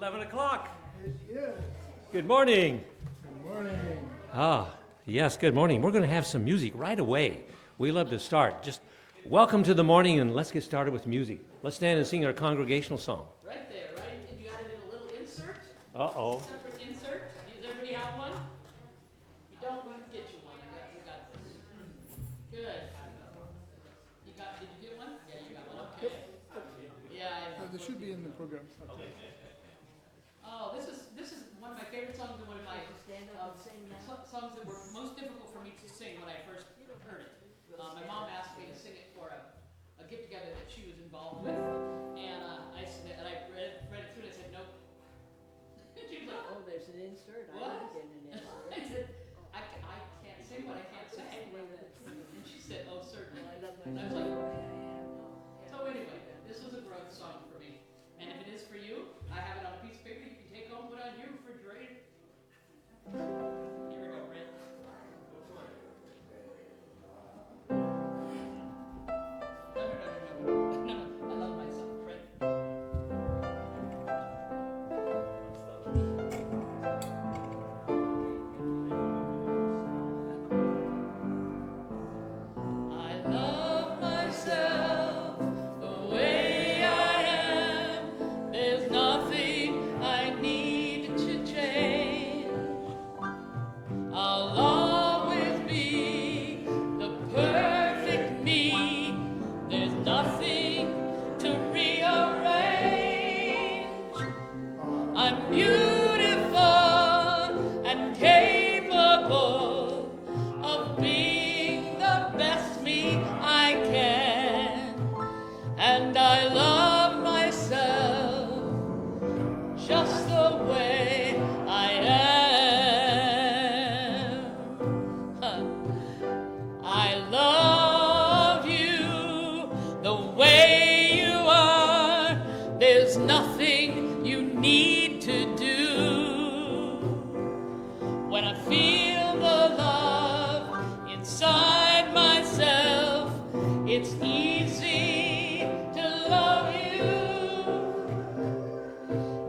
11 o'clock. Yes. Good morning. Good morning. Yes, good morning. We're going to have some music right away. We love to start. Just welcome to the morning, and let's get started with music. Let's stand and sing our congregational song. Right there, right? And you got it in a little insert? Uh-oh. Separate insert? Does everybody have one? You don't, we can get you one. You got this. Good. Did you get one? Yeah, you got one. Okay. Yeah, They should be in the program. Okay. Oh, this is one of my favorite songs and one of my songs that were most difficult for me to sing when I first heard it. My mom asked me to sing it for a get together that she was involved with, and I read it through and I said nope. She was like, Oh, there's an insert. What? I didn't get an insert. I said I can't sing what I can't say. And she said, oh certainly. And I was like, so anyway, this was a growth song for me. And if it is for you, I have it on a piece of paper you can take home, put on your refrigerator. Here we go, Brent. No, I love myself, Brent. I love myself the way I am. There's nothing I need to change. I'll always be the perfect me. There's nothing to rearrange. I'm beautiful and capable of being the best me I can. And I love myself just the way I am. I love you the way you are. There's nothing you need to do. When I feel the love inside myself, it's easy to love you.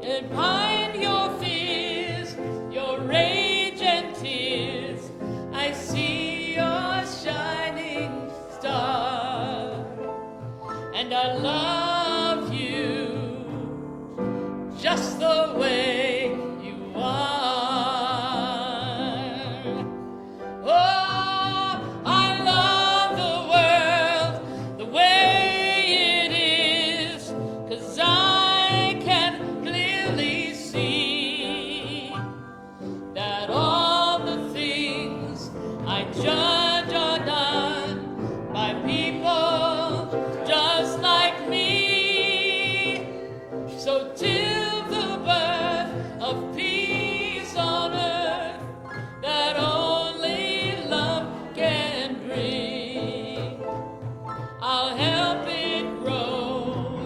And behind your fears, your rage and tears, I see your shining star. And I love you just the way you are. Oh, I love the world the way it is, 'cause I can clearly see that all the things I judge are done by people just like me. So till the birth of peace on earth that only love can bring, I'll help it grow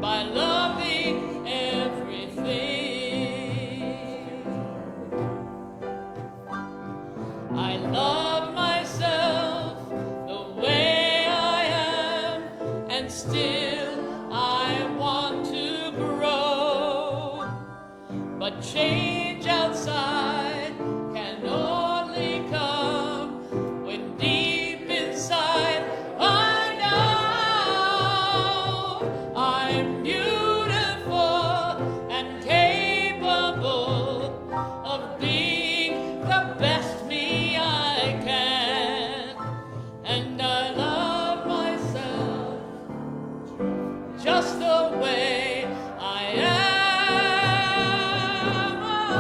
by loving everything. I love myself the way I am, and still I want to grow. But change outside can only come when deep inside I know I'm beautiful and capable of being the best me I can. And I love myself just the way I am.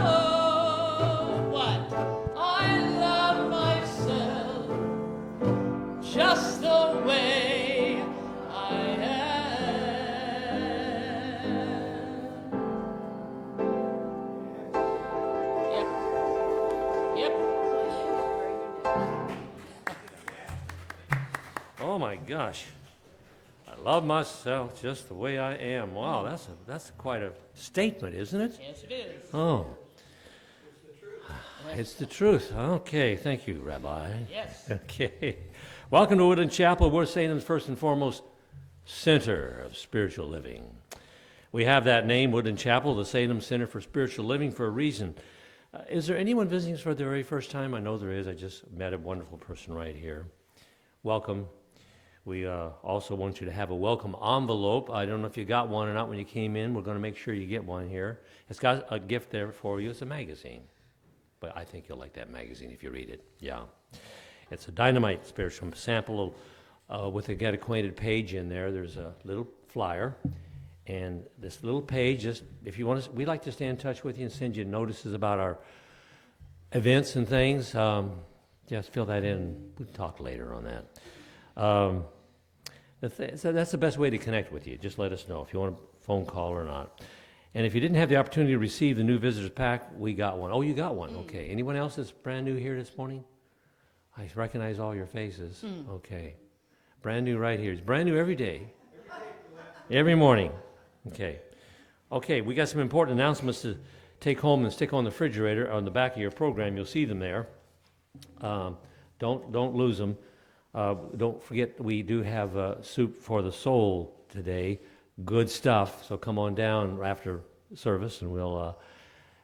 Oh, what? I love myself just the way I am. Yep. Oh my gosh. I love myself just the way I am. Wow, that's quite a statement, isn't it? Yes, it is. Oh. It's the truth. Okay, thank you, Rabbi. Yes. Okay. Welcome to Woodland Chapel. We're Satan's first and foremost center of spiritual living. We have that name, Woodland Chapel, the Salem Center for Spiritual Living, for a reason. Is there anyone visiting us for the very first time? I know there is. I just met a wonderful person right here. Welcome. We also want you to have a welcome envelope. I don't know if you got one or not when you came in. We're going to make sure you get one here. It's got a gift there for you. It's a magazine. But I think you'll like that magazine if you read it. Yeah. It's a dynamite spiritual sample with a Get Acquainted page in there. There's a little flyer. And this little page, just if you want to, we like to stay in touch with you and send you notices about our events and things. Just fill that in. We'll talk later on that. So that's the best way to connect with you. Just let us know if you want a phone call or not. And if you didn't have the opportunity to receive the new visitors pack, we got one. Oh, you got one. Okay. Anyone else that's brand new here this morning? I recognize all your faces. Okay. Brand new right here. It's brand new every day. Every morning. Okay. Okay, we got some important announcements to take home and stick on the refrigerator on the back of your program. You'll see them there. Don't lose them. Don't forget we do have soup for the soul today. Good stuff. So come on down after service, and we'll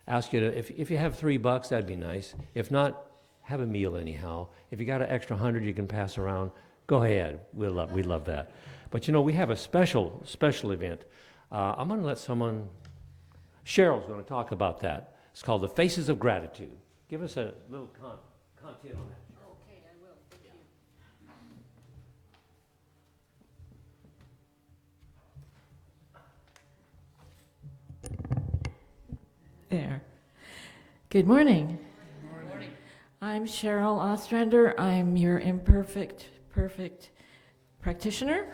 ask you to. If you have $3, that'd be nice. If not, have a meal anyhow. If you got an extra 100 you can pass around, go ahead. We love that. But you know, we have a special event. I'm going to let someone. Cheryl's going to talk about that. It's called the Faces of Gratitude. Give us a little content on that. Okay, I will. Thank you. There. Good morning. Good morning. I'm Cheryl Ostrander. I'm your perfect practitioner.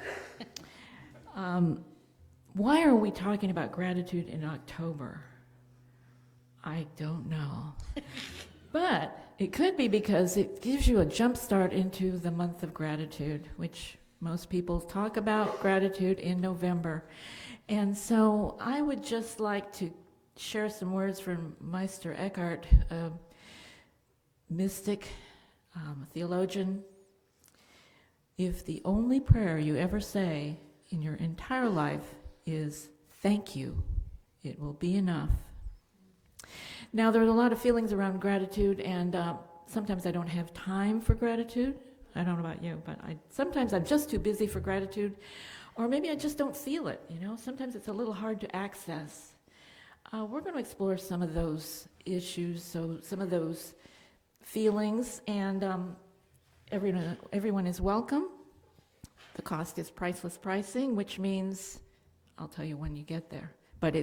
Why are we talking about gratitude in October? I don't know. But it could be because it gives you a jump start into the month of gratitude, which most people talk about gratitude in November. And so I would just like to share some words from Meister Eckhart, a mystic, theologian. If the only prayer you ever say in your entire life is thank you, it will be enough. Now, there's a lot of feelings around gratitude, and sometimes I don't have time for gratitude. I don't know about you, but sometimes I'm just too busy for gratitude, or maybe I just don't feel it, you know. Sometimes it's a little hard to access. We're going to explore some of those issues, so some of those feelings, and everyone is welcome. The cost is priceless pricing, which means I'll tell you when you get there. But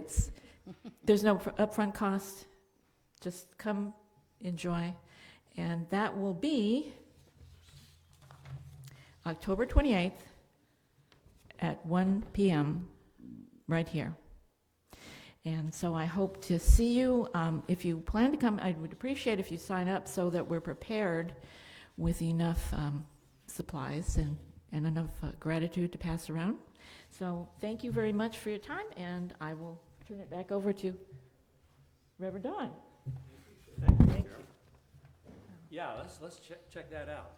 there's no upfront cost. Just come, enjoy. And that will be October 28th at 1 p.m. right here. And so I hope to see you. If you plan to come, I would appreciate if you sign up so that we're prepared with enough supplies and enough gratitude to pass around. So thank you very much for your time, and I will turn it back over to Reverend Don. Thank you. Yeah, let's check that out.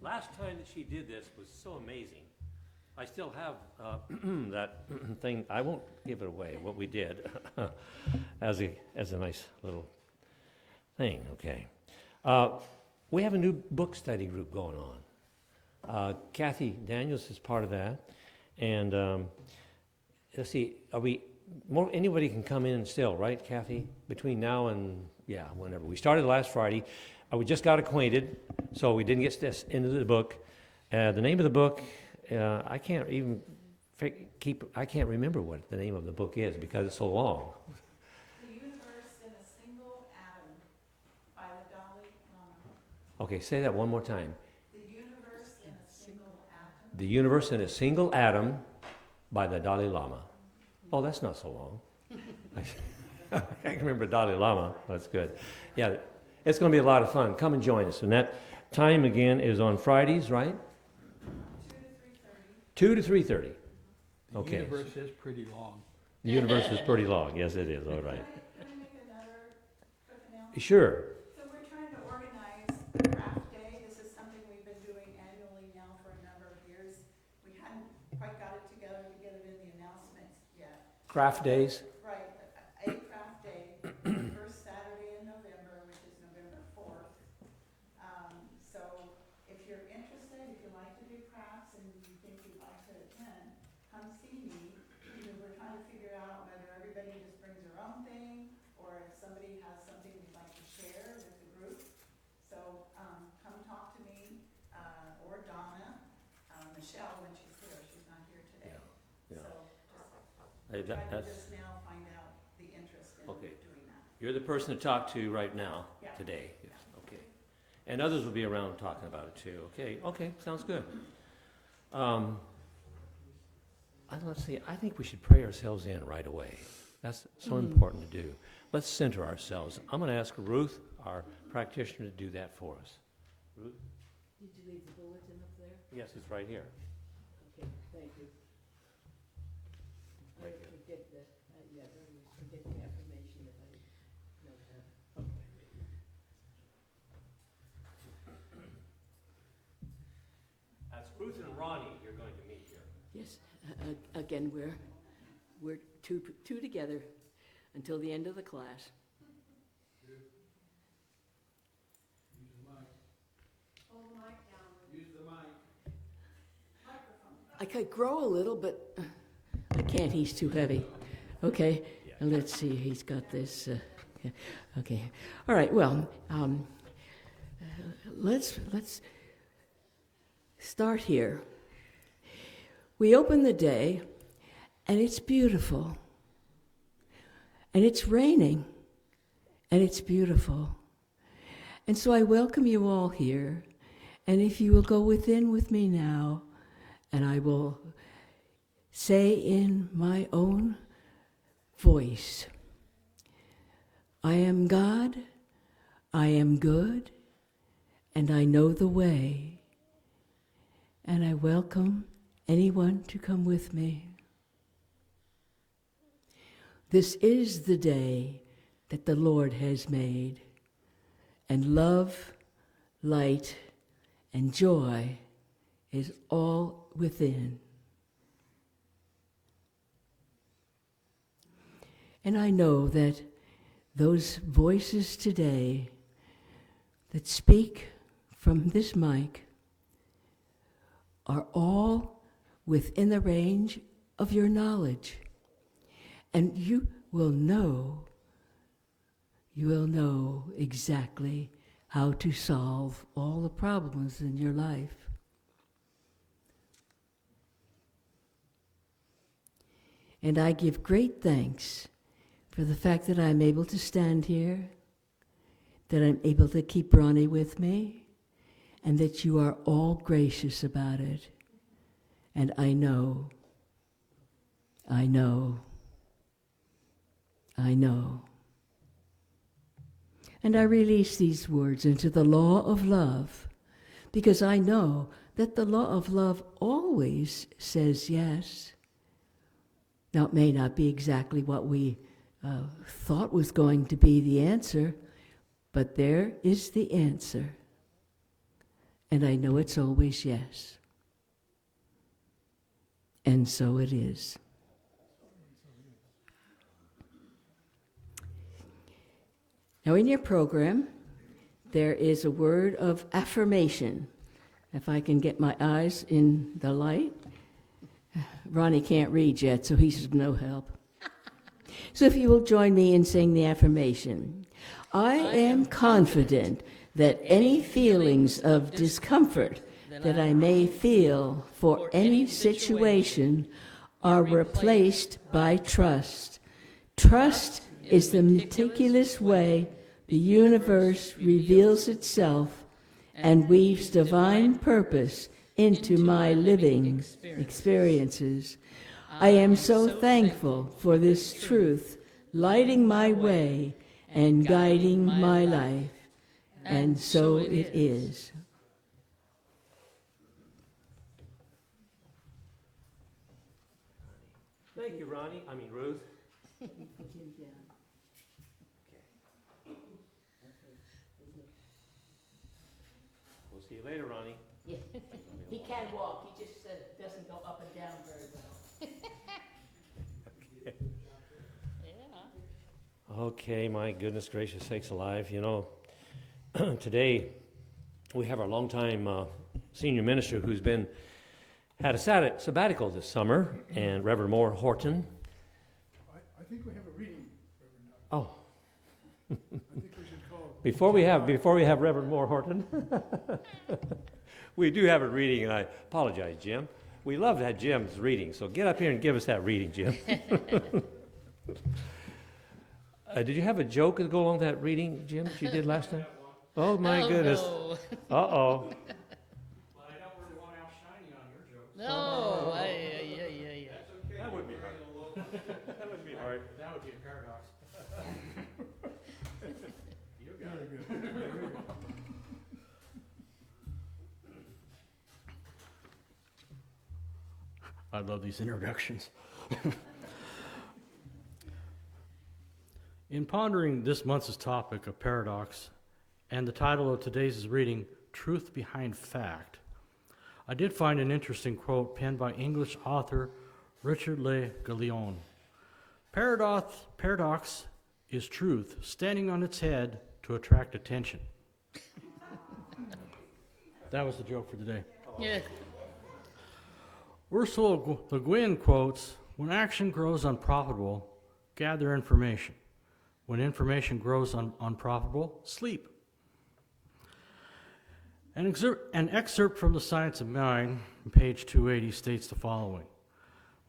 Last time that she did this was so amazing. I still have that thing. I won't give it away, what we did, as a nice little thing, okay. We have a new book study group going on. Kathy Daniels is part of that. And let's see, anybody can come in still, right, Kathy? Between now and, whenever. We started last Friday. We just got acquainted, so we didn't get into the book. The name of the book, I can't remember what the name of the book is because it's so long. The Universe in a Single Atom by the Dalai Lama. Okay, say that one more time. The Universe in a Single Atom. The Universe in a Single Atom by the Dalai Lama. Oh, that's not so long. I can remember Dalai Lama. That's good. Yeah, it's going to be a lot of fun. Come and join us. And that time, again, is on Fridays, right? 2 to 3:30. Okay. The universe is pretty long. The universe is pretty long. Yes, it is. All right. Can I make another quick announcement? Sure. So we're trying to organize the craft day. This is something we've been doing annually now for a number of years. We hadn't quite got it together to get it in the announcements yet. Craft days? Right, a craft day, first Saturday in November, which is November 4th. So if you're interested, if you like to do crafts and you think you'd like to attend, come see me, because we're trying to figure out whether everybody just brings their own thing, or if somebody has something they'd like to share with the group. So, come talk to me, or Donna, Michelle, when she's here, she's not here today. Yeah. So Hey, just try to that's, just now find out the interest in Okay. doing that. you're the person to talk to right now, Yeah. today. Okay. And others will be around talking about it too. Okay, sounds good. Let's see, I think we should pray ourselves in right away. That's so important to do. Let's center ourselves. I'm going to ask Ruth, our practitioner, to do that for us. Ruth? Did you leave the bulletin up there? Yes, it's right here. Okay, thank you. I Right here. forget the, yeah, I always forget the affirmation if I don't have it. That's Ruth and Ronnie you're going to meet here. Yes, again, we're two together until the end of the class. Hold the mic down. I could grow a little, but I can't, he's too heavy. Okay, let's see, he's got this, yeah, okay. All right, well, let's start here. We open the day, and it's beautiful. And it's raining, and it's beautiful. And so I welcome you all here, and if you will go within with me now, and I will say in my own voice, I am God, I am good, and I know the way, and I welcome anyone to come with me. This is the day that the Lord has made, and love, light, and joy is all within. And I know that those voices today that speak from this mic are all within the range of your knowledge. And you will know exactly how to solve all the problems in your life. And I give great thanks for the fact that I'm able to stand here, that I'm able to keep Ronnie with me, and that you are all gracious about it. And I know. And I release these words into the law of love, because I know that the law of love always says yes. Now, it may not be exactly what we thought was going to be the answer, but there is the answer. And I know it's always yes. And so it is. Now, in your program, there is a word of affirmation. If I can get my eyes in the light. Ronnie can't read yet, so he's of no help. So if you will join me in saying the affirmation. I am confident that any feelings of discomfort that I may feel for any situation are replaced by trust. Trust is the meticulous way the universe reveals itself and weaves divine purpose into my living experiences. I am so thankful for this truth, lighting my way and guiding my life. And so it is. Thank you, Ruth. We'll see you later, Ronnie. Yeah. He can walk, he just doesn't go up and down very well. Okay, my goodness gracious sakes alive. You know, today we have our longtime senior minister who's had a sabbatical this summer, and Reverend Maur Horton. I think we have a reading, Reverend. Oh, I think we should call. before we have Reverend Maur Horton, we do have a reading, and I apologize, Jim. We love to have Jim's reading, so get up here and give us that reading, Jim. Did you have a joke to go along with that reading, Jim, that you did last time? Oh, my goodness. No. Uh-oh. But I don't really want to outshine you on your jokes. No. That would be hard. That would be hard. That would be a paradox. You got Very it. good. Very good. I love these introductions. In pondering this month's topic of paradox, and the title of today's reading, Truth Behind Fact, I did find an interesting quote penned by English author Richard Le Gallienne. Paradox is truth standing on its head to attract attention. That was the joke for today. Yeah. Ursula Le Guin quotes, "When action grows unprofitable, gather information. When information grows unprofitable, sleep." An excerpt from The Science of Mind, page 280, states the following: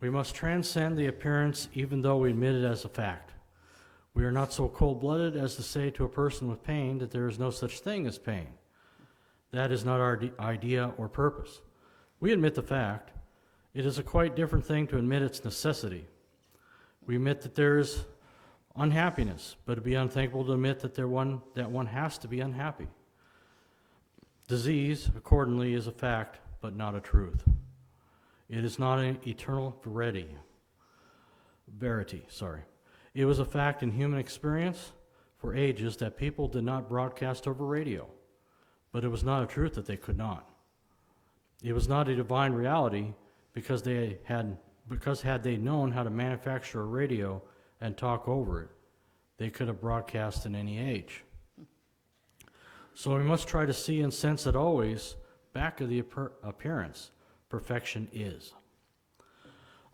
"We must transcend the appearance even though we admit it as a fact. We are not so cold-blooded as to say to a person with pain that there is no such thing as pain. That is not our idea or purpose. We admit the fact. It is a quite different thing to admit its necessity. We admit that there is unhappiness, but it'd be unthinkable to admit that one has to be unhappy. Disease, accordingly, is a fact, but not a truth. It is not an eternal verity. It was a fact in human experience for ages that people did not broadcast over radio, but it was not a truth that they could not. It was not a divine reality because had they known how to manufacture a radio and talk over it, they could have broadcast in any age. So we must try to see and sense that always, back of the appearance, perfection is.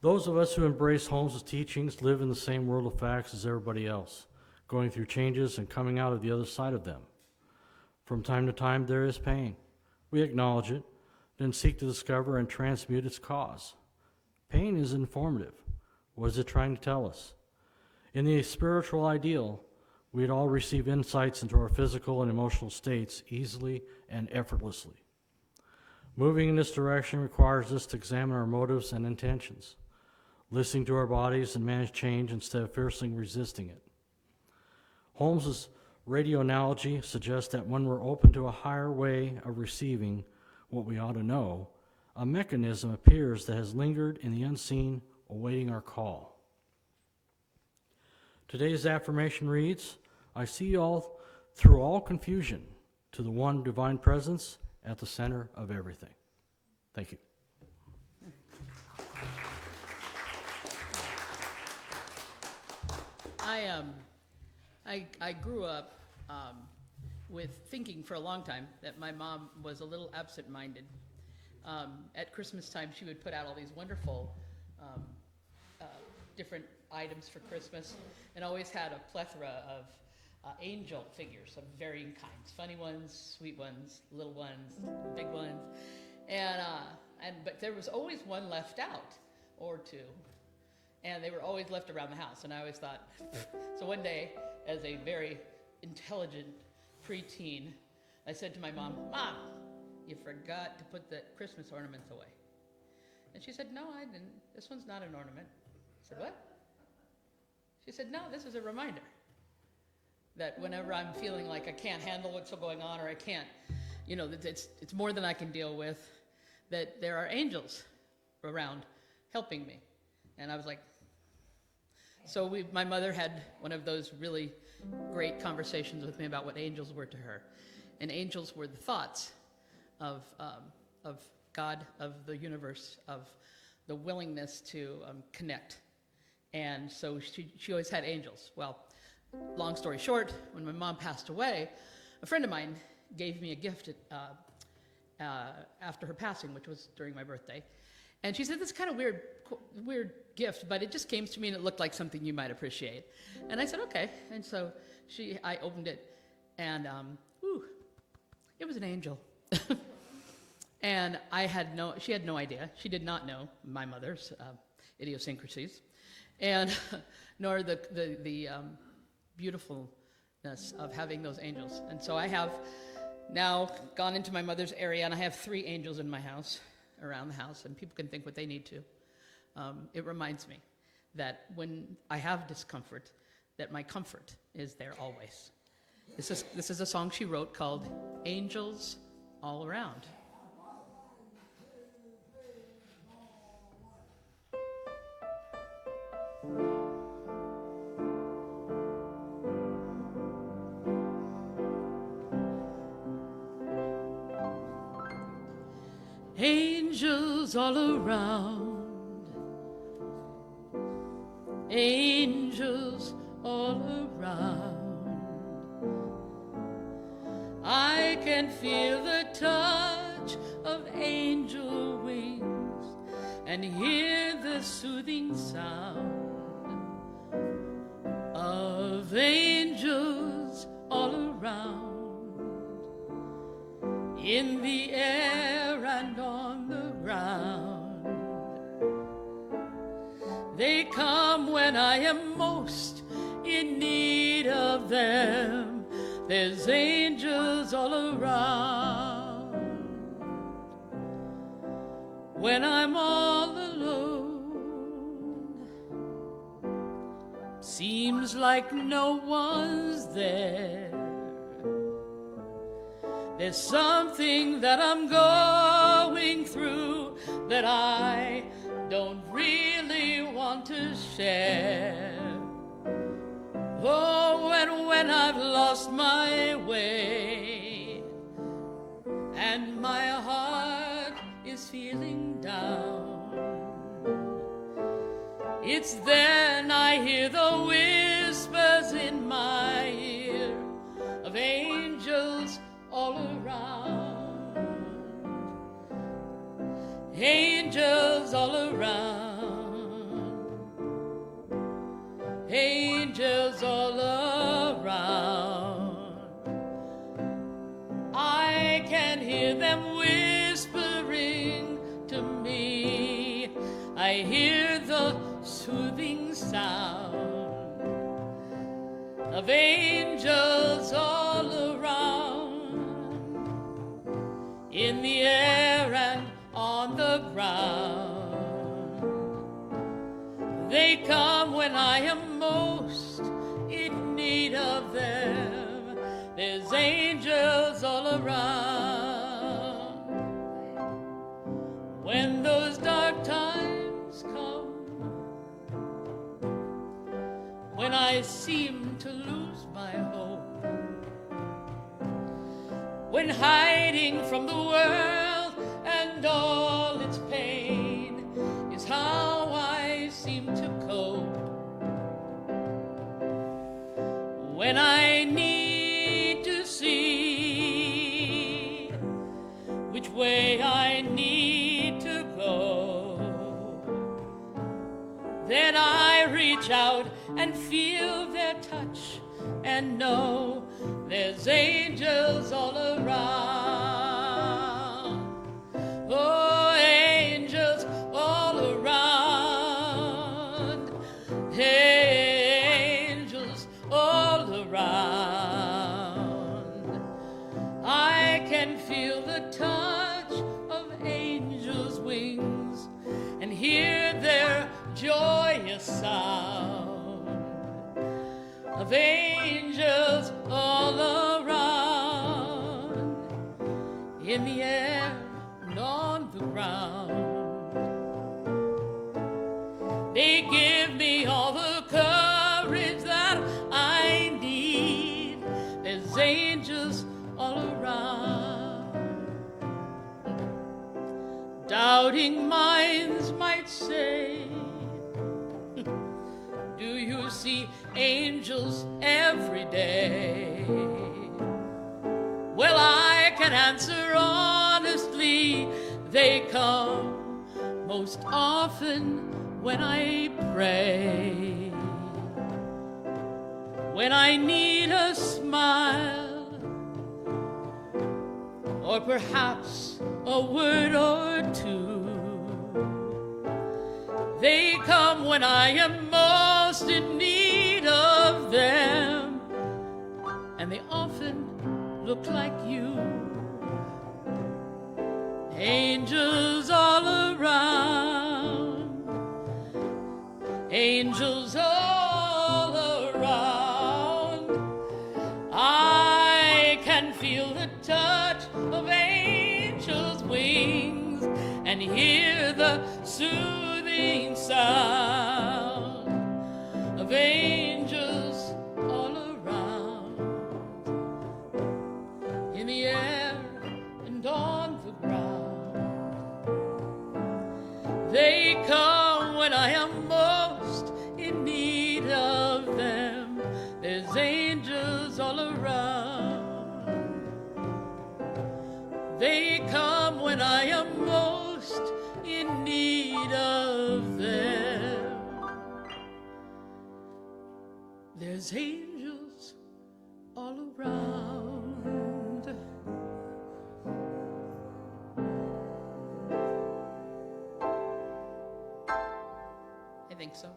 Those of us who embrace Holmes' teachings live in the same world of facts as everybody else, going through changes and coming out of the other side of them. From time to time, there is pain. We acknowledge it, then seek to discover and transmute its cause. Pain is informative. What is it trying to tell us? In the spiritual ideal, we'd all receive insights into our physical and emotional states easily and effortlessly. Moving in this direction requires us to examine our motives and intentions, listening to our bodies and manage change instead of fiercely resisting it. Holmes's radio analogy suggests that when we're open to a higher way of receiving what we ought to know, a mechanism appears that has lingered in the unseen, awaiting our call. Today's affirmation reads, "I see all through all confusion to the one divine presence at the center of everything." Thank you. I grew up with thinking for a long time that my mom was a little absent-minded. At Christmas time, she would put out all these wonderful different items for Christmas, and always had a plethora of angel figures of varying kinds, funny ones, sweet ones, little ones, big ones, but there was always one left out, or two, and they were always left around the house, and I always thought, so one day, as a very intelligent preteen, I said to my mom, "Mom, you forgot to put the Christmas ornaments away." And she said, "No, I didn't. This one's not an ornament." I said, "What?" She said, "No, this is a reminder that whenever I'm feeling like I can't handle what's going on, or I can't, that it's more than I can deal with, that there are angels around helping me." And I was like, so my mother had one of those really great conversations with me about what angels were to her. And angels were the thoughts of God, of the universe, of the willingness to connect. And so she always had angels. Well, long story short, when my mom passed away, a friend of mine gave me a gift after her passing, which was during my birthday. And she said, this is kind of weird gift, but it just came to me and it looked like something you might appreciate. And I said, okay. And so I opened it, and it was an angel. And she had no idea. She did not know my mother's idiosyncrasies, and nor the beautifulness of having those angels. And so I have now gone into my mother's area, and I have 3 angels in my house, around the house, and people can think what they need to. It reminds me that when I have discomfort, that my comfort is there always. This is a song she wrote called Angels All Around. Angels all around, angels all around. I can feel the touch of angel wings and hear the soothing sound of angels all around. In the air and on the ground, they come when I am most in need of them. There's angels all around. When I'm all alone, seems like no one's there. There's something that I'm going through that I don't really want to share. Oh, and when I've lost my way and my heart is feeling down, it's then I hear the whispers in my ear of angels all around, angels all around, angels all around. I can hear them whispering to me. I hear the soothing sound of angels all around. In the air and on the ground, they come when I am most in need of them. There's angels all around. When those dark times come, when I seem to lose my hope, when hiding from the world and all its pain is how I seem to cope, when I need to see which way I need to go, then I reach out and feel their touch and know there's angels all around. Oh, angels all around. Angels all around. I can feel the touch of angels' wings and hear their joyous sound of angels all around, in the air and on the ground. They give me all the courage that I need. There's angels all around. Doubting minds might say, do you see angels every day. Well, I can answer honestly, they come most often when I pray. When I need a smile, or perhaps a word or two, they come when I am most in need of them, and they often look like you. Angels all around, angels all around. I can feel the touch of angels' wings and hear the soothing sound of angels all around, in the air and on the ground. They come when I am most in need of them. There's angels all around. They come when I am most in need of them. There's angels all around. I think so.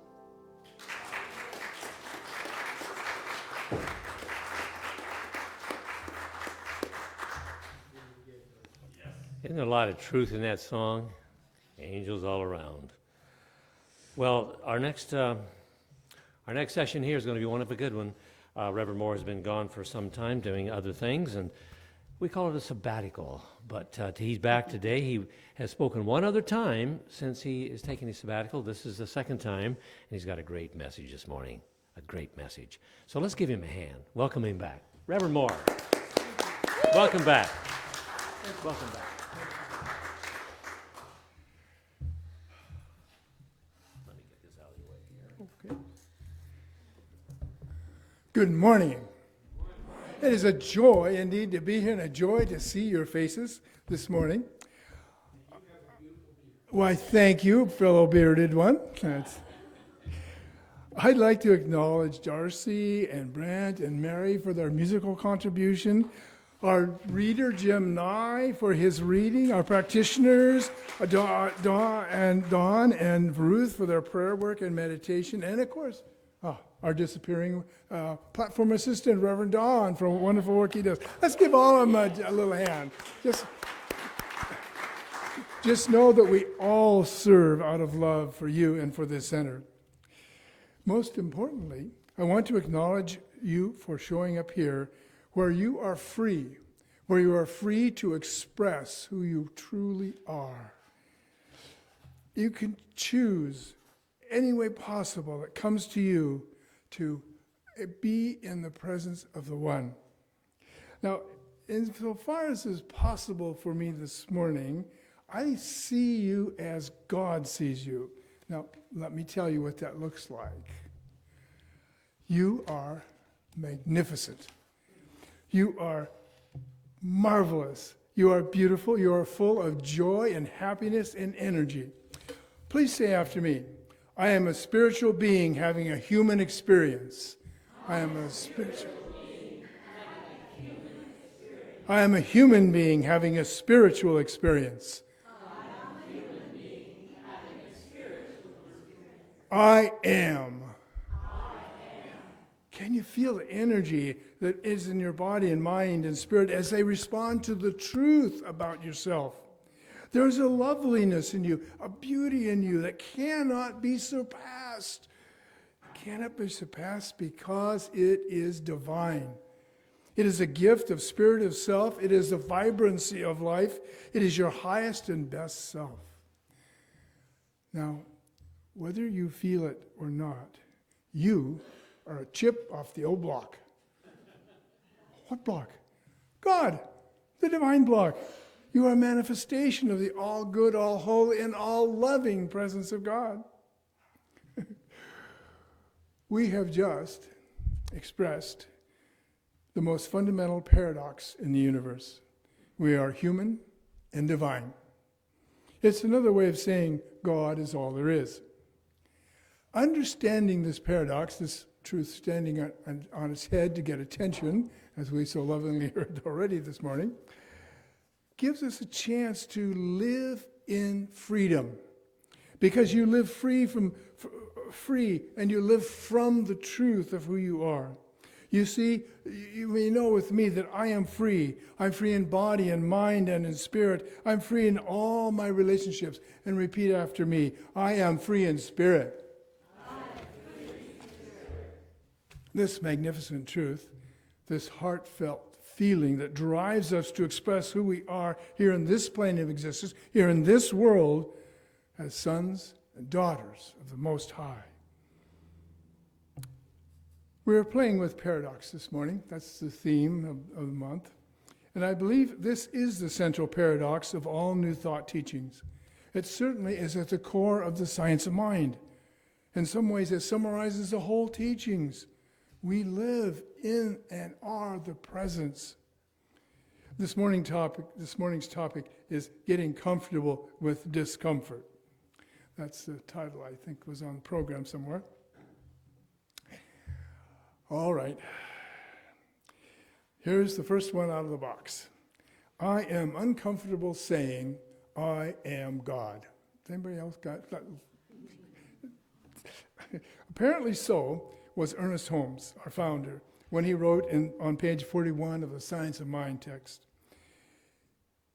Isn't there a lot of truth in that song? Angels all around. Well, our next session here is going to be one of a good one. Reverend Moore has been gone for some time doing other things, and we call it a sabbatical. But he's back today. He has spoken one other time since he is taking a sabbatical. This is the second time, and he's got a great message this morning, a great message. So let's give him a hand. Welcome him back. Reverend Moore, welcome back. Welcome back. Let me get this out of the way here. Okay. Good morning. It is a joy indeed to be here and a joy to see your faces this morning. Why, thank you, fellow bearded one. I'd like to acknowledge Darcy and Brant and Mary for their musical contribution, our reader Jim Nye for his reading, our practitioners Dawn and Ruth for their prayer work and meditation, and of course our disappearing platform assistant, Reverend Don, for wonderful work he does. Let's give all of them a little hand. Just know that we all serve out of love for you and for this center. Most importantly, I want to acknowledge you for showing up here where you are free to express who you truly are. You can choose any way possible that comes to you to be in the presence of the One. Now, insofar as is possible for me this morning, I see you as God sees you. Now, let me tell you what that looks like. You are magnificent. You are marvelous. You are beautiful. You are full of joy and happiness and energy. Please say after me, I am a spiritual being having a human experience. I am a human being having a spiritual experience. I am. Can you feel the energy that is in your body and mind and spirit as they respond to the truth about yourself? There's a loveliness in you, a beauty in you that cannot be surpassed. Cannot be surpassed because it is divine. It is a gift of spirit of self. It is the vibrancy of life. It is your highest and best self. Now, whether you feel it or not, you are a chip off the old block. What block? God, the divine block. You are a manifestation of the all good, all holy, and all loving presence of God. We have just expressed the most fundamental paradox in the universe. We are human and divine. It's another way of saying God is all there is. Understanding this paradox, this truth standing on its head to get attention, as we so lovingly heard already this morning, gives us a chance to live in freedom. Because you live free and you live from the truth of who you are. You see, you may know with me that I am free. I'm free in body and mind and in spirit. I'm free in all my relationships. And repeat after me, I am free in spirit. This magnificent truth, this heartfelt feeling that drives us to express who we are here in this plane of existence, here in this world, as sons and daughters of the Most High. We're playing with paradox this morning. That's the theme of the month. And I believe this is the central paradox of all New Thought teachings. It certainly is at the core of the science of mind. In some ways, it summarizes the whole teachings. We live in and are the presence. This morning's topic is getting comfortable with discomfort. That's the title, I think, was on the program somewhere. All right. Here's the first one out of the box. I am uncomfortable saying, I am God. Has anybody else got? Apparently so was Ernest Holmes, our founder, when he wrote on page 41 of the Science of Mind text.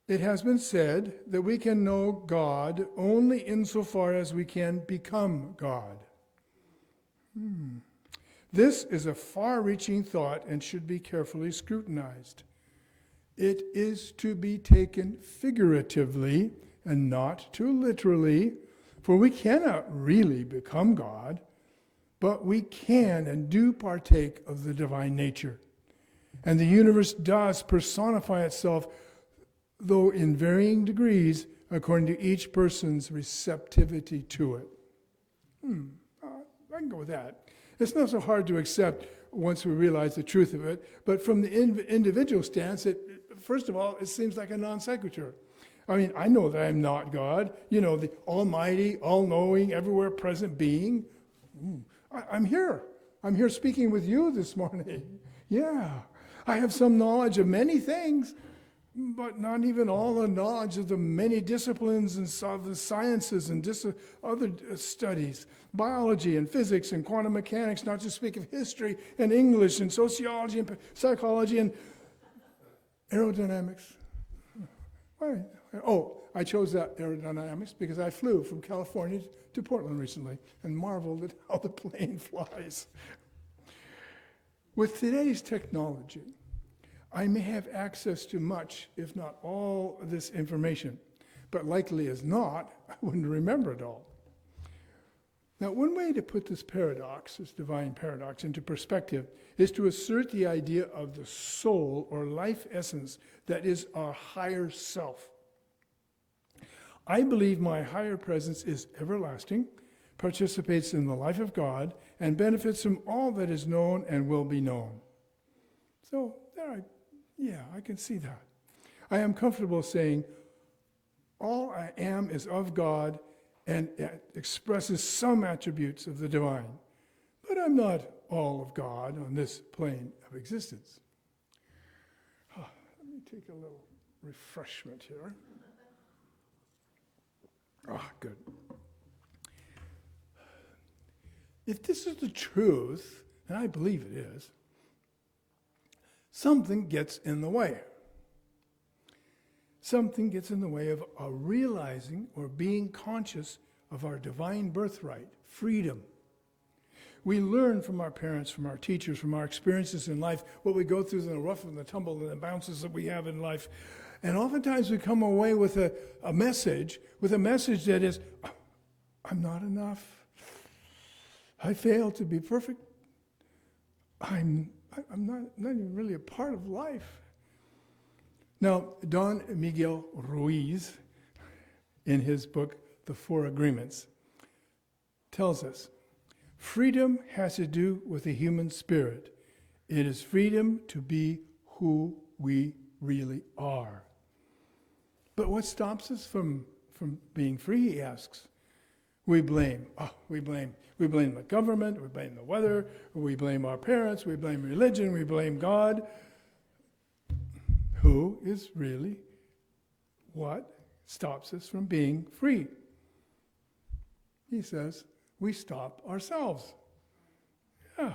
It has been said that we can know God only insofar as we can become God. This is a far-reaching thought and should be carefully scrutinized. It is to be taken figuratively and not too literally, for we cannot really become God, but we can and do partake of the divine nature. And the universe does personify itself, though in varying degrees, according to each person's receptivity to it. I can go with that. It's not so hard to accept once we realize the truth of it, but from the individual stance, first of all, it seems like a non sequitur. I mean, I know that I am not God, the almighty, all-knowing, everywhere present being. I'm here. I'm here speaking with you this morning. Yeah, I have some knowledge of many things, but not even all the knowledge of the many disciplines and of the sciences and other studies, biology and physics and quantum mechanics, not to speak of history and English and sociology and psychology and aerodynamics. Why? Oh, I chose that aerodynamics because I flew from California to Portland recently and marveled at how the plane flies. With today's technology, I may have access to much, if not all, of this information, but likely as not, I wouldn't remember it all. Now, one way to put this paradox, this divine paradox, into perspective is to assert the idea of the soul or life essence that is our higher self. I believe my higher presence is everlasting, participates in the life of God, and benefits from all that is known and will be known. So, I can see that. I am comfortable saying, all I am is of God and it expresses some attributes of the divine. But I'm not all of God on this plane of existence. Let me take a little refreshment here. Good. If this is the truth, and I believe it is, something gets in the way. Something gets in the way of realizing or being conscious of our divine birthright, freedom. We learn from our parents, from our teachers, from our experiences in life, what we go through, the rough and the tumble and the bounces that we have in life. And oftentimes we come away with a message that is, I'm not enough. I fail to be perfect. I'm not even really a part of life. Now, Don Miguel Ruiz, in his book, The Four Agreements, tells us, Freedom has to do with the human spirit. It is freedom to be who we really are. But what stops us from being free, he asks? We blame. We blame the government, we blame the weather, we blame our parents, we blame religion, we blame God. Who is really what stops us from being free? He says, we stop ourselves. Yeah.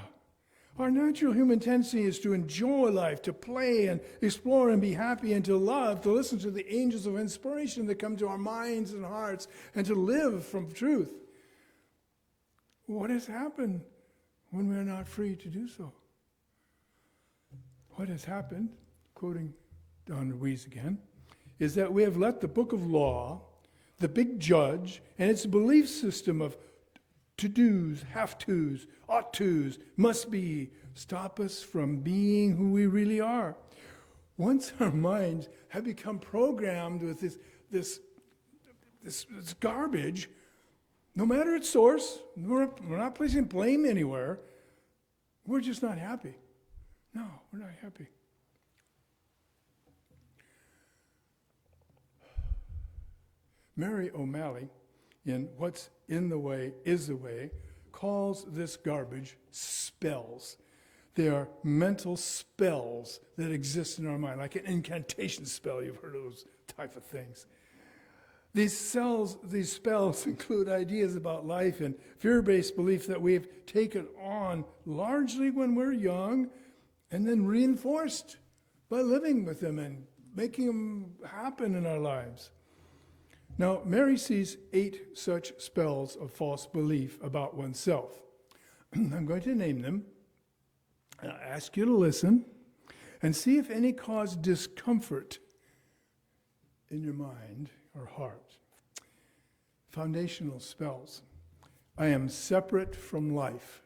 Our natural human tendency is to enjoy life, to play and explore and be happy and to love, to listen to the angels of inspiration that come to our minds and hearts, and to live from truth. What has happened when we're not free to do so? What has happened, quoting Don Ruiz again, is that we have let the book of law, the big judge, and its belief system of to-dos, have-tos, ought-tos, must-be, stop us from being who we really are. Once our minds have become programmed with this garbage, no matter its source, we're not placing blame anywhere, we're just not happy. No, we're not happy. Mary O'Malley, in What's in the Way is the Way, calls this garbage spells. They are mental spells that exist in our mind, like an incantation spell. You've heard of those type of things. These spells include ideas about life and fear-based belief that we've taken on largely when we're young and then reinforced by living with them and making them happen in our lives. Now, Mary sees 8 such spells of false belief about oneself. I'm going to name them. And I ask you to listen and see if any cause discomfort in your mind or heart. Foundational spells. I am separate from life.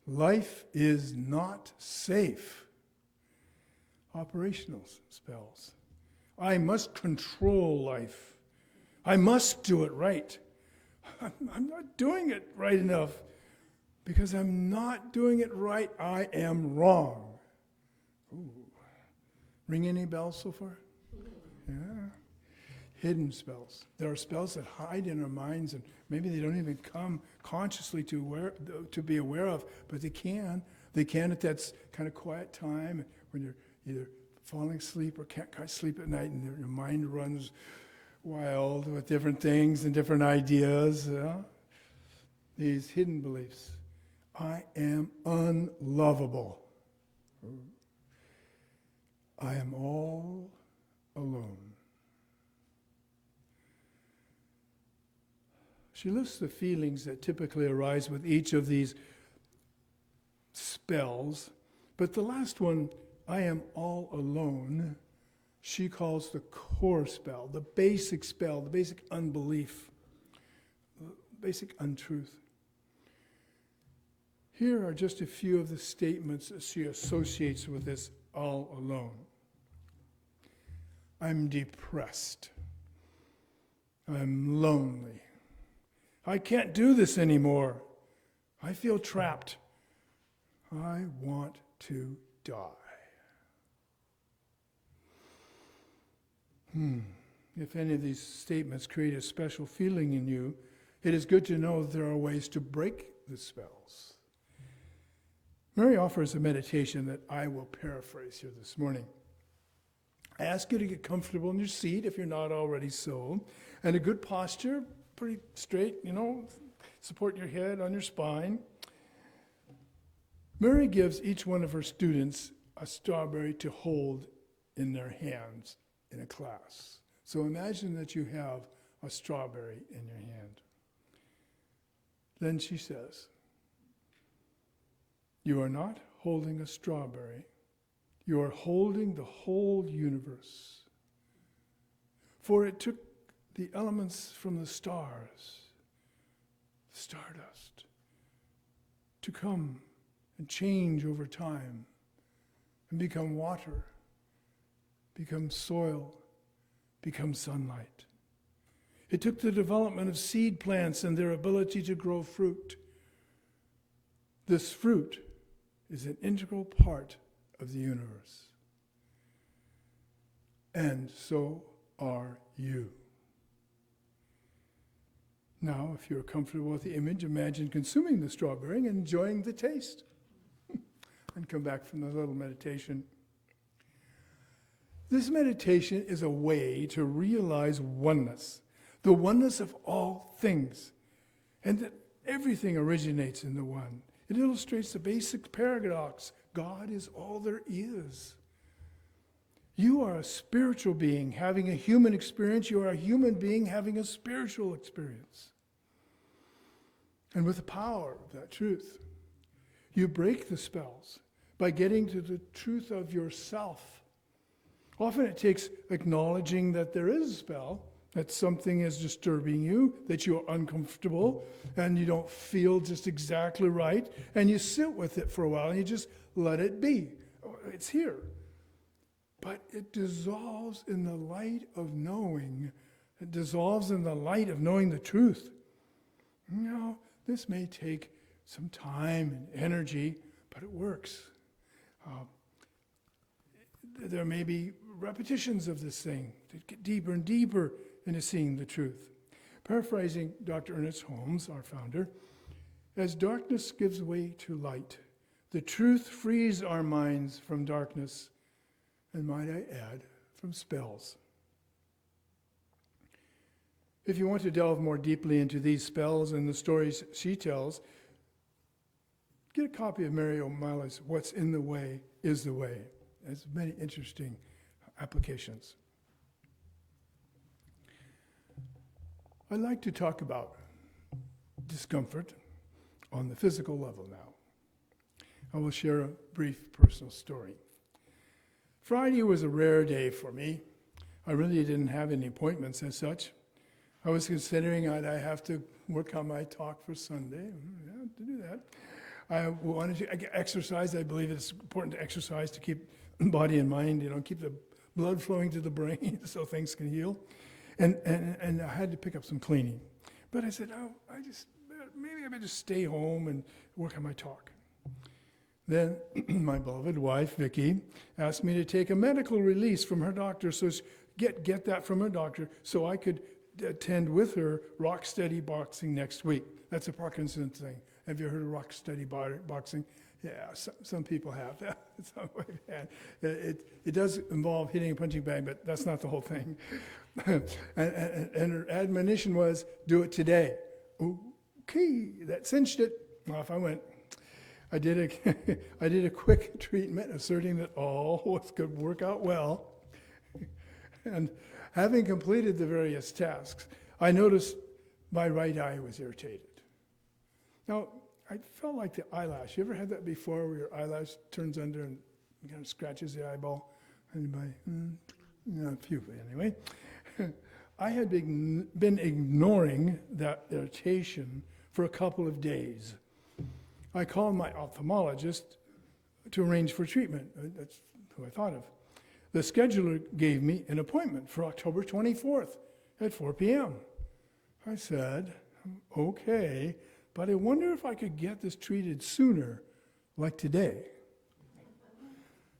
Life is not safe. Operational spells. I must control life. I must do it right. I'm not doing it right enough. Because I'm not doing it right, I am wrong. Ooh. Ring any bells so far? Yeah. Hidden spells. There are spells that hide in our minds, and maybe they don't even come consciously to be aware of, but they can. They can at that kind of quiet time when you're either falling asleep or can't quite sleep at night, and your mind runs wild with different things and different ideas. These hidden beliefs. I am unlovable. I am all alone. She lists the feelings that typically arise with each of these spells, but the last one, I am all alone, she calls the core spell, the basic unbelief, the basic untruth. Here are just a few of the statements that she associates with this all alone. I'm depressed. I'm lonely. I can't do this anymore. I feel trapped. I want to die. If any of these statements create a special feeling in you, it is good to know that there are ways to break the spells. Mary offers a meditation that I will paraphrase here this morning. I ask you to get comfortable in your seat if you're not already so, and a good posture, pretty straight, support your head on your spine. Mary gives each one of her students a strawberry to hold in their hands in a class. So imagine that you have a strawberry in your hand. Then she says, you are not holding a strawberry. You are holding the whole universe. For it took the elements from the stars, the stardust, to come and change over time and become water, become soil, become sunlight. It took the development of seed plants and their ability to grow fruit This fruit is an integral part of the universe. And so are you. Now, if you're comfortable with the image, imagine consuming the strawberry and enjoying the taste. And come back from the little meditation. This meditation is a way to realize oneness, the oneness of all things, and that everything originates in the one. It illustrates the basic paradox: God is all there is. You are a spiritual being having a human experience. You are a human being having a spiritual experience. And with the power of that truth, you break the spells by getting to the truth of yourself. Often it takes acknowledging that there is a spell, that something is disturbing you, that you're uncomfortable, and you don't feel just exactly right, and you sit with it for a while, and you just let it be. It's here. But it dissolves in the light of knowing. It dissolves in the light of knowing the truth. Now, this may take some time and energy, but it works. There may be repetitions of this thing that get deeper and deeper into seeing the truth. Paraphrasing Dr. Ernest Holmes, our founder, as darkness gives way to light, the truth frees our minds from darkness, and might I add, from spells. If you want to delve more deeply into these spells and the stories she tells, get a copy of Mary O'Malley's What's in the Way is the Way. It has many interesting applications. I'd like to talk about discomfort on the physical level now. I will share a brief personal story. Friday was a rare day for me. I really didn't have any appointments as such. I was considering I'd have to work on my talk for Sunday. Yeah, to do that. I wanted to exercise. I believe it's important to exercise to keep body and mind, keep the blood flowing to the brain so things can heal. And I had to pick up some cleaning. But I said, maybe I better stay home and work on my talk. Then my beloved wife, Vicki, asked me to take a medical release from her doctor, so get that from her doctor so I could attend with her rock steady boxing next week. That's a Parkinson's thing. Have you heard of rock steady boxing? Yeah, some people have. It does involve hitting a punching bag, but that's not the whole thing. and her admonition was, do it today. Okay, that cinched it. Off I went. I did a quick treatment, asserting that all was could work out well. And having completed the various tasks, I noticed my right eye was irritated. Now, I felt like the eyelash. You ever had that before, where your eyelash turns under and kind of scratches the eyeball? Anybody? A few, anyway. I had been ignoring that irritation for a couple of days. I called my ophthalmologist to arrange for treatment. That's who I thought of. The scheduler gave me an appointment for October 24th at 4 p.m. I said, okay, but I wonder if I could get this treated sooner, like today.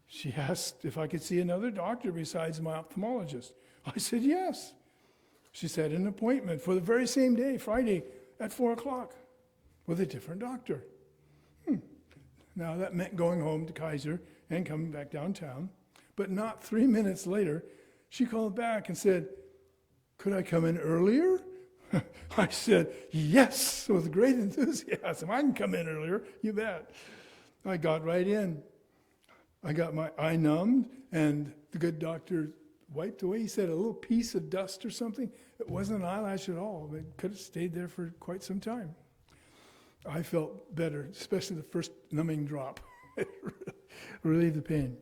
She asked if I could see another doctor besides my ophthalmologist. I said yes. She set an appointment for the very same day, Friday, at 4 o'clock, with a different doctor. Now, that meant going home to Kaiser and coming back downtown. But not 3 minutes later, she called back and said, could I come in earlier? I said, yes, with great enthusiasm. I can come in earlier, you bet. I got right in. I got my eye numbed, and the good doctor wiped away. He said a little piece of dust or something. It wasn't an eyelash at all. It could have stayed there for quite some time. I felt better, especially the first numbing drop. It relieved the pain.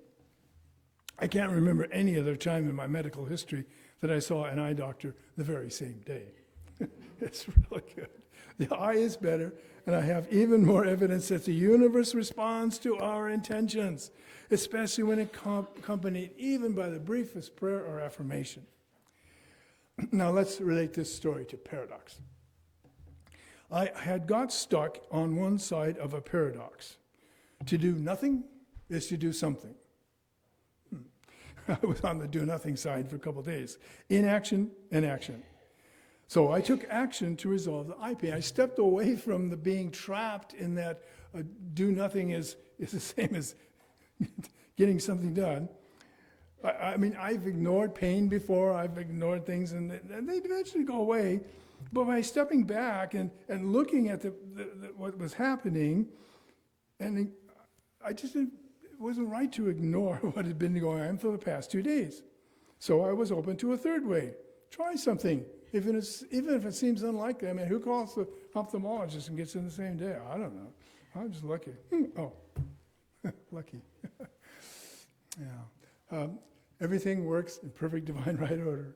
I can't remember any other time in my medical history that I saw an eye doctor the very same day. It's really good. The eye is better, and I have even more evidence that the universe responds to our intentions, especially when accompanied even by the briefest prayer or affirmation. Now let's relate this story to paradox. I had got stuck on one side of a paradox. To do nothing is to do something. I was on the do nothing side for a couple of days. Inaction and action. So I took action to resolve the eye pain. I stepped away from the being trapped in that do nothing is the same as getting something done. I mean, I've ignored pain before. I've ignored things, and they eventually go away. But by stepping back and looking at what was happening, and it wasn't right to ignore what had been going on for the past 2 days. So I was open to a third way. Try something, even if it seems unlikely. I mean, who calls the ophthalmologist and gets in the same day? I don't know. I'm just lucky. Lucky. Yeah. Everything works in perfect divine right order.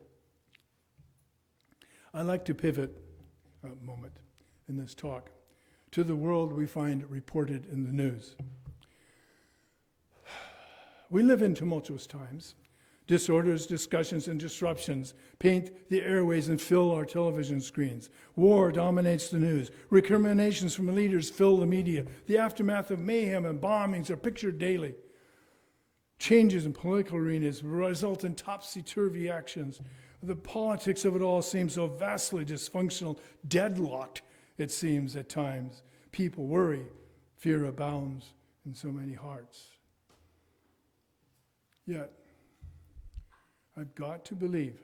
I like to pivot a moment in this talk to the world we find reported in the news. We live in tumultuous times. Disorders, discussions, and disruptions paint the airways and fill our television screens. War dominates the news. Recriminations from leaders fill the media. The aftermath of mayhem and bombings are pictured daily. Changes in political arenas result in topsy-turvy actions. The politics of it all seems so vastly dysfunctional, deadlocked, it seems at times. People worry, fear abounds in so many hearts. Yet, I've got to believe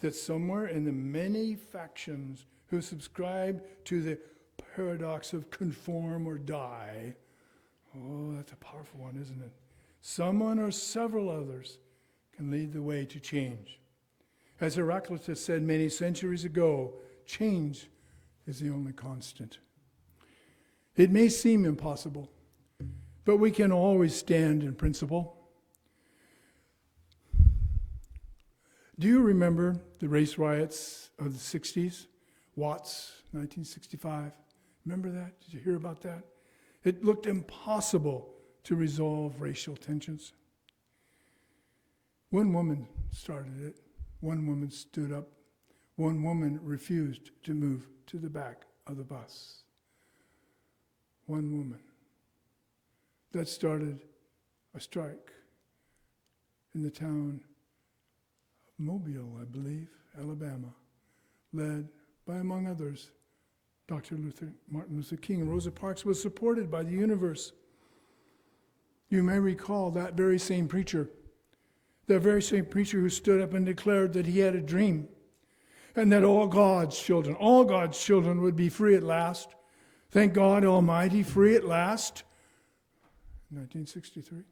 that somewhere in the many factions who subscribe to the paradox of conform or die, oh, that's a powerful one, isn't it? Someone or several others can lead the way to change. As Heraclitus said many centuries ago, change is the only constant. It may seem impossible, but we can always stand in principle. Do you remember the race riots of the 60s? Watts, 1965. Remember that? Did you hear about that? It looked impossible to resolve racial tensions. One woman started it. One woman stood up. One woman refused to move to the back of the bus. One woman. That started a strike in the town of Mobile, I believe, Alabama, led by, among others, Martin Luther King. Rosa Parks was supported by the universe. You may recall that very same preacher who stood up and declared that he had a dream and that all God's children would be free at last. Thank God Almighty, free at last. 1963.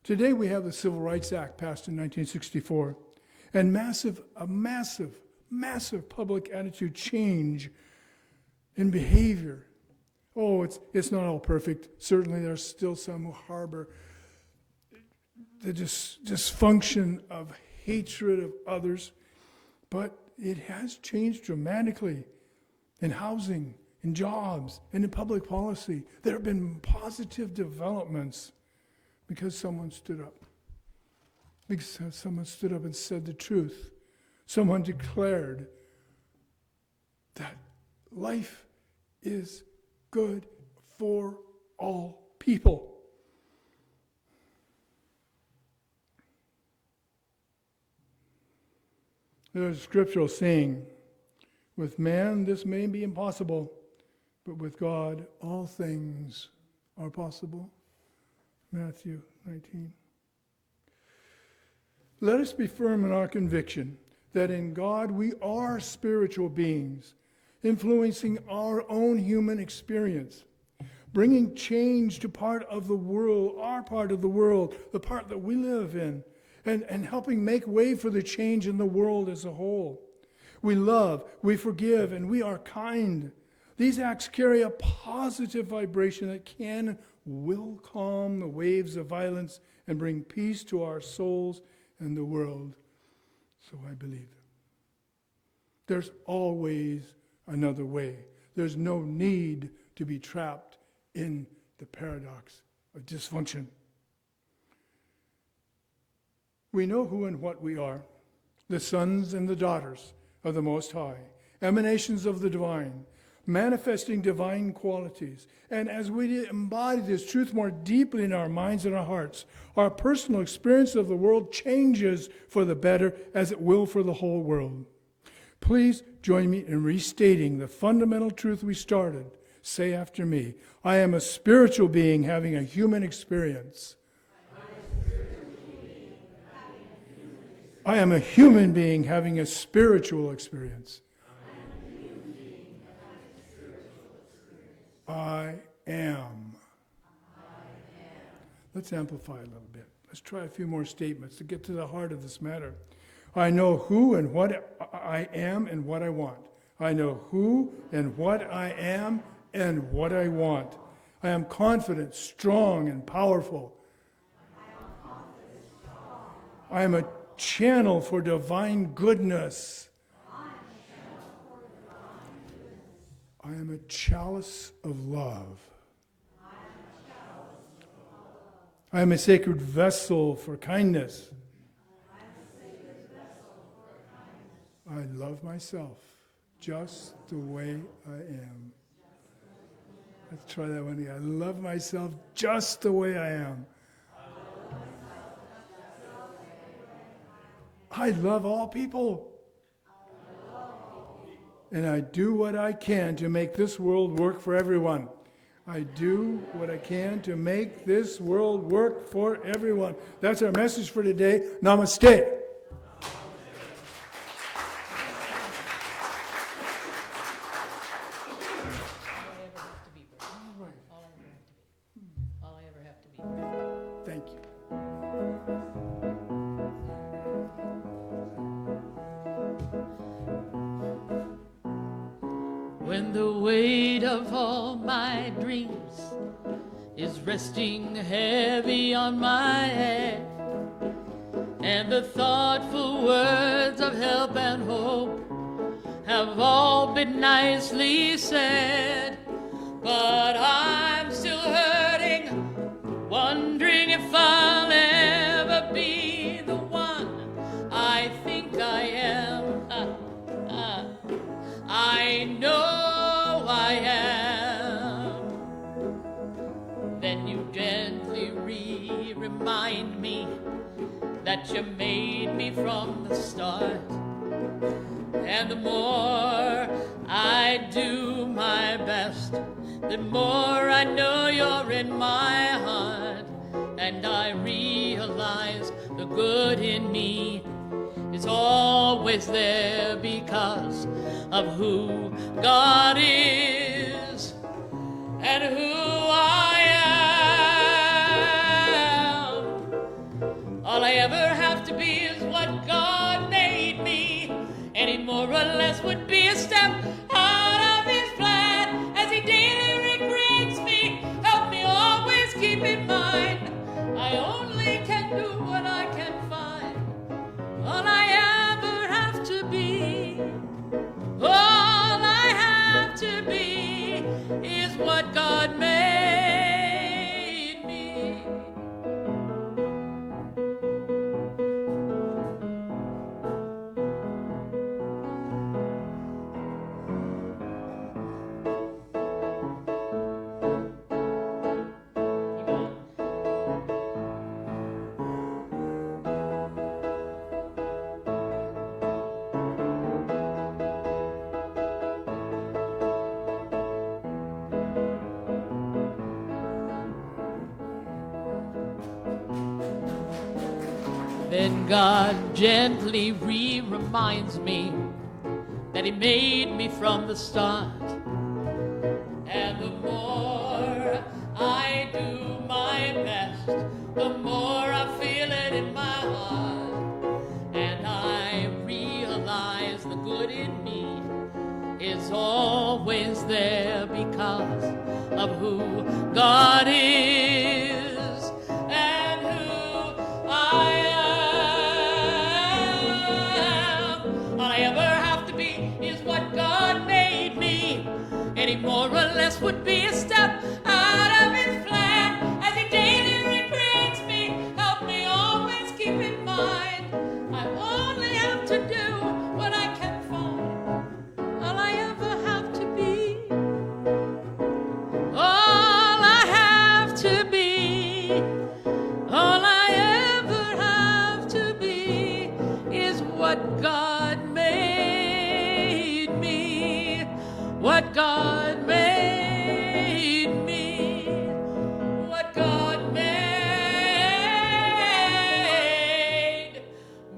Today we have the Civil Rights Act passed in 1964 and a massive public attitude change in behavior. Oh, it's not all perfect. Certainly there's still some who harbor the dysfunction of hatred of others, but it has changed dramatically in housing, in jobs, and in public policy. There have been positive developments because someone stood up. Because someone stood up and said the truth. Someone declared that life is good for all people. There's a scriptural saying, with man this may be impossible, but with God all things are possible. Matthew 19. Let us be firm in our conviction that in God we are spiritual beings, influencing our own human experience, bringing change to part of the world, our part of the world, the part that we live in, and helping make way for the change in the world as a whole. We love, we forgive, and we are kind. These acts carry a positive vibration that can and will calm the waves of violence and bring peace to our souls and the world. So I believe. There's always another way. There's no need to be trapped in the paradox of dysfunction. We know who and what we are, the sons and the daughters of the Most High, emanations of the divine, manifesting divine qualities. And as we embody this truth more deeply in our minds and our hearts, our personal experience of the world changes for the better, as it will for the whole world. Please join me in restating the fundamental truth we started. Say after me, I am a spiritual being having a human experience. I am a human being having a spiritual experience. I am. Let's amplify a little bit. Let's try a few more statements to get to the heart of this matter. I know who and what I am and what I want. I know who and what I am and what I want. I am confident, strong, and powerful. I am a channel for divine goodness. I am a chalice of love. I am a sacred vessel for kindness. I love myself just the way I am. Let's try that one again. I love myself just the way I am. I love all people. And I do what I can to make this world work for everyone. I do what I can to make this world work for everyone. That's our message for today. Namaste. All I ever have to be. Thank you. When the weight of all my dreams is resting heavy on my head, and the thoughtful words of help and hope have all been nicely said, but I'm still hurting, wondering if I'll ever be the one I think I am. I know I am. Then you gently remind me that you made me from the start. And the more I do my best, the more I know you're in my heart. And I realize the good in me is always there because of who God is and who I am. All I ever have to be is what God made me. Any more or less would be a step out of His plan. As He daily recreates me, help me always keep in mind, I only can do what I can find. All I ever have to be, all I have to be is what God made me. Then God gently reminds me that He made me from the start. And the more I do my best, the more I feel it in my heart. And I realize the good in me is always there because of who God is and who I am. All I ever have to be is what God made me. Any more or less would be a step out of His plan. As He daily recreates me, help me always keep in mind, I only have to do what I can find. All I God made me, what God made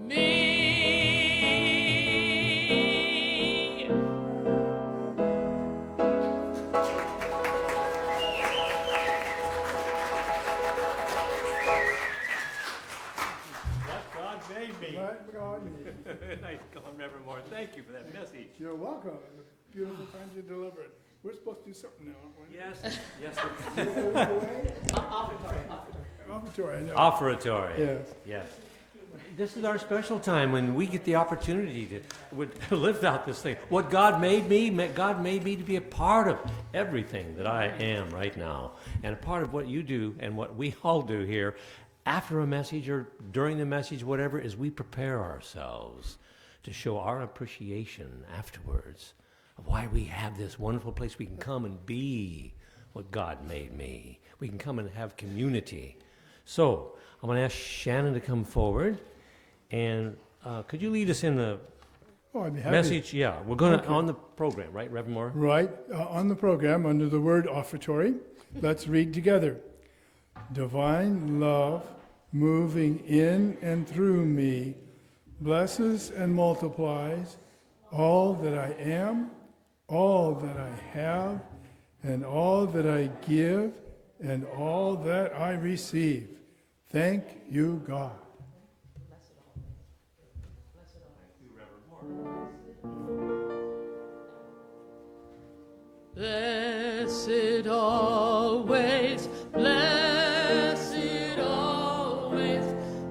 me. What God made me. What God made. Nice going, Reverend Moore. Thank you for that message. You're welcome. Beautiful time to deliver it. We're supposed to do something now, aren't we? Yes, yes. Offertory, I know. Offertory. Yes. Yes. This is our special time when we get the opportunity to live out this thing. What God made me to be a part of everything that I am right now. And a part of what you do and what we all do here after a message or during the message, whatever, is we prepare ourselves to show our appreciation afterwards of why we have this wonderful place we can come and be what God made me. We can come and have community. So I'm going to ask Shannon to come forward, and could you lead us in the Oh, I'd be happy. message? Yeah, we're going to, Okay. on the program, right, Reverend Moore? Right, on the program, under the word offertory, let's read together. Divine love moving in and through me blesses and multiplies all that I am, all that I have, and all that I give, and all that I receive. Thank you, God. Blessed always, blessed always,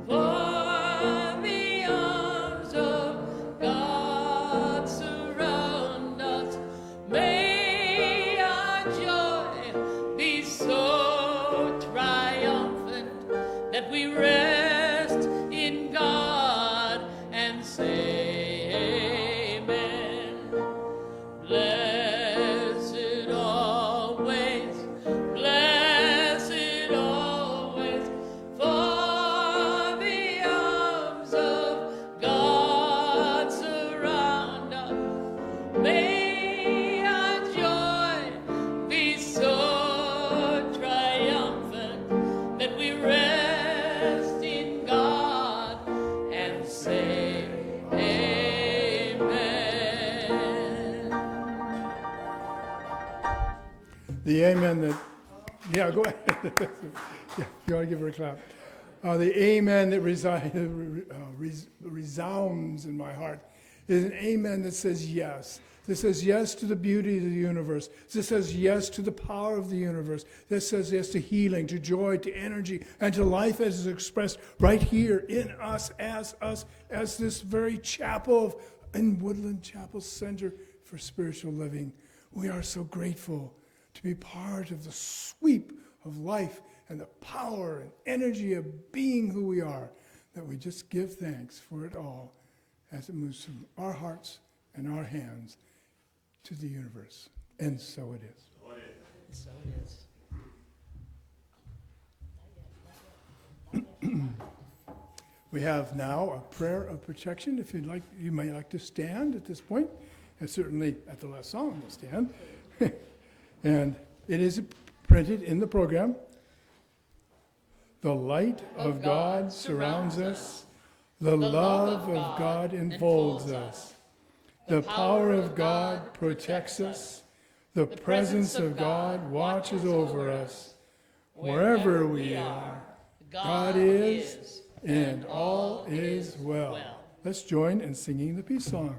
for the arms of God surround us. May our joy be so triumphant that we rest in God and say amen. Blessed always, for the arms of God surround us. May our joy be so triumphant that we rest in God and say amen. The amen that, yeah, go ahead. Yeah, you want to give her a clap. The amen that resounds in my heart is an amen that says yes. That says yes to the beauty of the universe. That says yes to the power of the universe. That says yes to healing, to joy, to energy, and to life as is expressed right here in us, as this very chapel in Woodland Chapel Center for Spiritual Living. We are so grateful to be part of the sweep of life and the power and energy of being who we are, that we just give thanks for it all as it moves from our hearts and our hands to the universe. And so it is. So it is. We have now a prayer of protection. If you'd like, you might like to stand at this point, and certainly at the last song we'll stand. And it is printed in the program. The light of God surrounds us. The love of God enfolds us. The power of God protects us. The presence of God watches over us. Wherever we are, God is, and all is well. Let's join in singing the peace song.